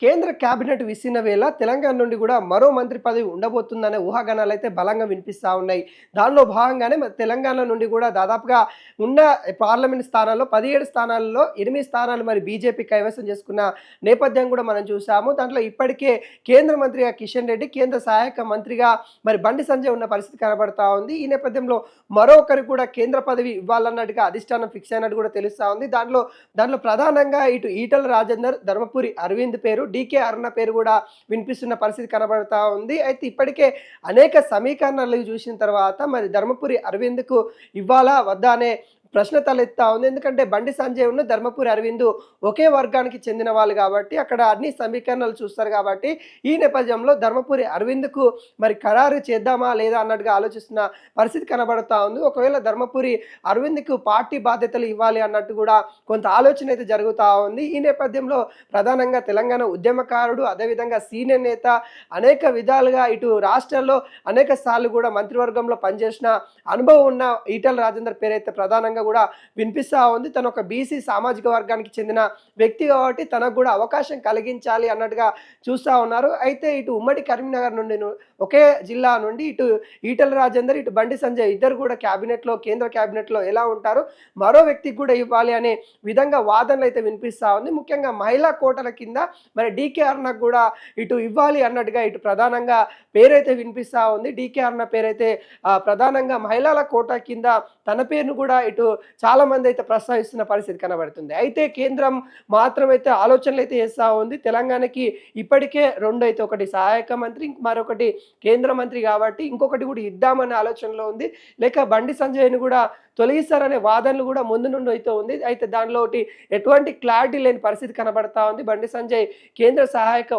కేంద్ర కేబినెట్ విసిన వేళ తెలంగాణ నుండి కూడా మరో మంత్రి పదవి ఉండబోతుందనే ఊహాగానాలు అయితే బలంగా వినిపిస్తూ ఉన్నాయి. దానిలో భాగంగానే మరి తెలంగాణ నుండి కూడా దాదాపుగా ఉన్న పార్లమెంట్ స్థానాల్లో 17 స్థానాల్లో 8 స్థానాలు మరి బీజేపీ కైవసం చేసుకున్న నేపథ్యం కూడా మనం చూసాము. దాంట్లో ఇప్పటికే కేంద్ర మంత్రిగా కిషన్ రెడ్డి, కేంద్ర సహాయక మంత్రిగా మరి బండి సంజయ్ ఉన్న పరిస్థితి కనబడతా ఉంది. ఈ నేపథ్యంలో మరొకరు కూడా కేంద్ర పదవి ఇవ్వాలన్నట్టుగా అధిష్టానం ఫిక్స్ అయినట్టు కూడా తెలుస్తూ ఉంది. దాంట్లో ప్రధానంగా ఇటు ఈటల రాజేందర్, ధర్మపురి అరవింద్ పేరు, డీకే అరుణ పేరు కూడా వినిపిస్తున్న పరిస్థితి కనబడతా ఉంది. అయితే ఇప్పటికే అనేక సమీకరణలు చూసిన తర్వాత మరి ధర్మపురి అరవింద్కు ఇవ్వాలా వద్దా అనే ప్రశ్న తలెత్తా ఉంది. ఎందుకంటే బండి సంజయ్ ఉన్న ధర్మపురి అరవింద్ ఒకే వర్గానికి చెందిన వాళ్ళు కాబట్టి అక్కడ అన్ని సమీకరణలు చూస్తారు కాబట్టి ఈ నేపథ్యంలో ధర్మపురి అరవింద్కు మరి ఖరారు చేద్దామా లేదా అన్నట్టుగా ఆలోచిస్తున్న పరిస్థితి కనబడతా ఉంది. ఒకవేళ ధర్మపురి అరవింద్కు పార్టీ బాధ్యతలు ఇవ్వాలి అన్నట్టు కూడా కొంత ఆలోచన అయితే జరుగుతూ ఉంది. ఈ నేపథ్యంలో ప్రధానంగా తెలంగాణ ఉద్యమకారుడు, అదేవిధంగా సీనియర్ నేత, అనేక విధాలుగా ఇటు రాష్ట్రాల్లో అనేక సార్లు కూడా మంత్రివర్గంలో పనిచేసిన అనుభవం ఉన్న ఈటల రాజేందర్ పేరైతే ప్రధానంగా కూడా వినిపిస్తూ ఉంది. తను ఒక బీసీ సామాజిక వర్గానికి చెందిన వ్యక్తి కాబట్టి తనకు కూడా అవకాశం కలిగించాలి అన్నట్టుగా చూస్తూ ఉన్నారు. అయితే ఇటు ఉమ్మడి కరీంనగర్ నుండి ఒకే జిల్లా నుండి ఇటు ఈటల రాజేందర్, ఇటు బండి సంజయ్ ఇద్దరు కూడా క్యాబినెట్లో, కేంద్ర క్యాబినెట్లో ఎలా ఉంటారు, మరో వ్యక్తికి కూడా ఇవ్వాలి అనే విధంగా వాదనలు అయితే వినిపిస్తూ ఉంది. ముఖ్యంగా మహిళా కోటల కింద మరి డీకే అరుణకు కూడా ఇటు ఇవ్వాలి అన్నట్టుగా ఇటు ప్రధానంగా పేరైతే వినిపిస్తూ ఉంది. డీకే అరుణ పేరైతే ప్రధానంగా మహిళల కోట కింద తన పేరును కూడా ఇటు చాలా మంది అయితే ప్రస్తావిస్తున్న పరిస్థితి కనబడుతుంది. అయితే కేంద్రం మాత్రం అయితే ఆలోచనలు అయితే చేస్తూ ఉంది. తెలంగాణకి ఇప్పటికే రెండు అయితే, ఒకటి సహాయక మంత్రి, మరొకటి కేంద్ర మంత్రి కాబట్టి ఇంకొకటి కూడా ఇద్దామనే ఆలోచనలో ఉంది. లేక బండి సంజయ్ని కూడా తొలగిస్తారనే వాదనలు కూడా ముందు నుండి అయితే ఉంది. అయితే దానిలో ఎటువంటి క్లారిటీ లేని పరిస్థితి కనబడతా ఉంది. బండి సంజయ్ కేంద్ర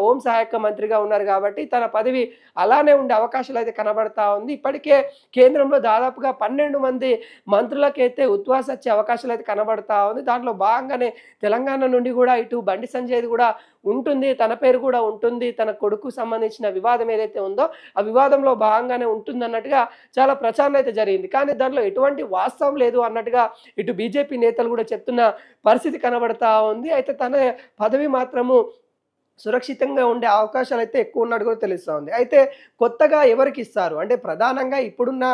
హోం సహాయక మంత్రిగా ఉన్నారు కాబట్టి తన పదవి అలానే ఉండే అవకాశాలు అయితే కనబడతా ఉంది. ఇప్పటికే కేంద్రంలో దాదాపుగా 12 మంది మంత్రులకైతే ఉద్వాస వచ్చే అవకాశాలు అయితే కనబడతా ఉంది. దాంట్లో భాగంగానే తెలంగాణ నుండి కూడా ఇటు బండి సంజయ్ది కూడా ఉంటుంది, తన పేరు కూడా ఉంటుంది. తన కొడుకు సంబంధించిన వివాదం ఏదైతే ఉందో ఆ వివాదంలో భాగంగానే ఉంటుంది అన్నట్టుగా చాలా ప్రచారం అయితే జరిగింది. కానీ దాంట్లో ఎటువంటి వాస్తవం లేదు అన్నట్టుగా ఇటు బీజేపీ నేతలు కూడా చెప్తున్న పరిస్థితి కనబడతా ఉంది. అయితే తన పదవి మాత్రము సురక్షితంగా ఉండే అవకాశాలు అయితే ఎక్కువ ఉన్నట్టు కూడా తెలుస్తూ ఉంది. అయితే కొత్తగా ఎవరికి ఇస్తారు అంటే ప్రధానంగా ఇప్పుడున్న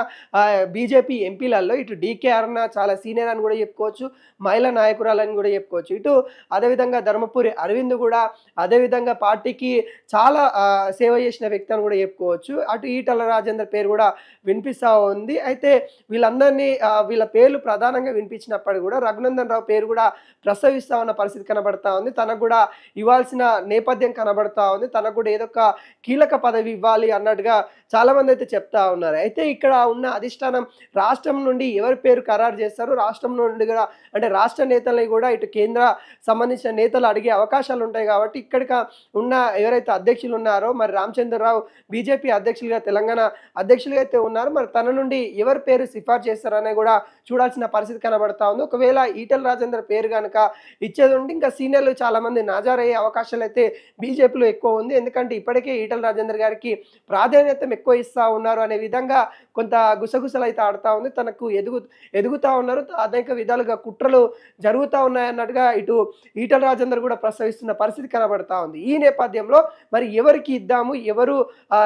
బీజేపీ ఎంపీలలో ఇటు డీకే అరుణ చాలా సీనియర్ అని కూడా చెప్పుకోవచ్చు, మహిళా నాయకురాలని కూడా చెప్పుకోవచ్చు. ఇటు అదేవిధంగా ధర్మపురి అరవింద్ కూడా అదేవిధంగా పార్టీకి చాలా సేవ చేసిన వ్యక్తి అని కూడా చెప్పుకోవచ్చు. అటు ఈటల రాజేందర్ పేరు కూడా వినిపిస్తూ ఉంది. అయితే వీళ్ళందరినీ వీళ్ళ పేర్లు ప్రధానంగా వినిపించినప్పటికీ కూడా రఘునందన్ రావు పేరు కూడా ప్రస్తావిస్తూ ఉన్న పరిస్థితి కనబడతా ఉంది. తనకు కూడా ఇవ్వాల్సిన నేపథ్యం కనబడతా ఉంది. తనకు కూడా ఏదో ఒక కీలక పదవి ఇవ్వాలి అన్నట్టుగా చాలామంది అయితే చెప్తా ఉన్నారు. అయితే ఇక్కడ ఉన్న అధిష్టానం రాష్ట్రం నుండి ఎవరి పేరు ఖరారు చేస్తారు, రాష్ట్రం నుండి కూడా అంటే రాష్ట్ర నేతలని కూడా ఇటు కేంద్ర సంబంధించిన నేతలు అడిగే అవకాశాలు ఉంటాయి కాబట్టి ఇక్కడికి ఉన్న ఎవరైతే అధ్యక్షులు ఉన్నారో మరి రామచంద్రరావు బీజేపీ అధ్యక్షులుగా, తెలంగాణ అధ్యక్షులుగా అయితే ఉన్నారు, మరి తన నుండి ఎవరి పేరు సిఫార్సు చేస్తారనే కూడా చూడాల్సిన పరిస్థితి కనబడతా ఉంది. ఒకవేళ ఈటల రాజేందర్ పేరు కనుక ఇచ్చేది ఉంటే ఇంకా సీనియర్లు చాలామంది నాజారయ్యే అవకాశాలు అయితే బీజేపీలో ఎక్కువ ఉంది. ఎందుకంటే ఇప్పటికే ఈటల రాజేందర్ గారికి ప్రాధాన్యత ఎక్కువ ఇస్తూ ఉన్నారు అనే విధంగా కొంత గుసగుసలు అయితే ఆడుతూ ఉంది. తనకు ఎదుగుతూ ఉన్నారు, అనేక విధాలుగా కుట్రలు జరుగుతూ ఉన్నాయన్నట్టుగా ఇటు ఈటల రాజేందర్ కూడా ప్రస్తావిస్తున్న పరిస్థితి కనబడతా ఉంది. ఈ నేపథ్యంలో మరి ఎవరికి ఇద్దాము, ఎవరు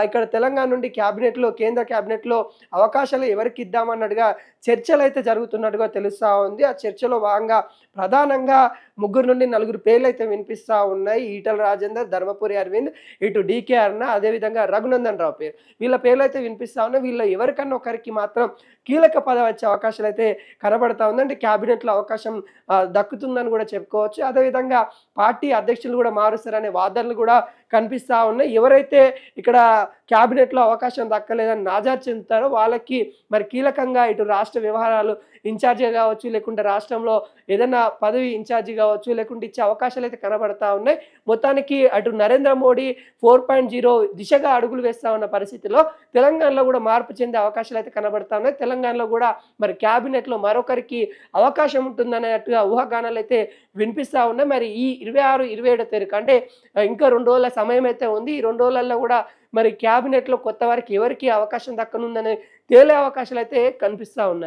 ఇక్కడ తెలంగాణ నుండి క్యాబినెట్లో, కేంద్ర క్యాబినెట్లో అవకాశాలు ఎవరికి ఇద్దామన్నట్టుగా చర్చలు అయితే జరుగుతున్నట్టుగా తెలుస్తూ ఉంది. ఆ చర్చలో భాగంగా ప్రధానంగా 3 నుండి 4 పేర్లు అయితే వినిపిస్తూ ఉన్నాయి. ఈటల రాజేందర్, ధర్మపురి అరవింద్, ఇటు డీకే అరుణ, అదేవిధంగా రఘునందన్ రావు పేరు, వీళ్ళ పేర్లు అయితే వినిపిస్తూ ఉన్నాయి. వీళ్ళ ఎవరికన్నా ఒకరికి మాత్రం కీలక పదవి వచ్చే అవకాశాలు అయితే కనబడతా ఉంది. అంటే క్యాబినెట్లో అవకాశం దక్కుతుందని కూడా చెప్పుకోవచ్చు. అదేవిధంగా పార్టీ అధ్యక్షులు కూడా మారుస్తారనే వాదనలు కూడా కనిపిస్తూ ఉన్నాయి. ఎవరైతే ఇక్కడ క్యాబినెట్లో అవకాశం దక్కలేదని నాజారు చెందుతారో వాళ్ళకి మరి కీలకంగా ఇటు రాష్ట్ర వ్యవహారాలు ఇన్ఛార్జి కావచ్చు, లేకుంటే రాష్ట్రంలో ఏదైనా పదవి ఇన్ఛార్జి కావచ్చు, లేకుంటే ఇచ్చే అవకాశాలు అయితే కనబడతా ఉన్నాయి. మొత్తానికి అటు నరేంద్ర మోడీ 4.0 దిశగా అడుగులు వేస్తూ ఉన్న పరిస్థితిలో తెలంగాణలో కూడా మార్పు చెందే అవకాశాలు అయితే కనబడతా ఉన్నాయి. తెలంగాణలో కూడా మరి క్యాబినెట్లో మరొకరికి అవకాశం ఉంటుందనేట్టుగా ఊహాగానాలు అయితే వినిపిస్తూ ఉన్నాయి. మరి ఈ 26, 27 తారీఖు అంటే ఇంకా 2 రోజుల సమయం అయితే ఉంది. ఈ 2 రోజులలో కూడా మరి క్యాబినెట్లో కొత్త వారికి ఎవరికి అవకాశం దక్కనుందనే తేలే అవకాశాలు అయితే కనిపిస్తూ ఉన్నాయి.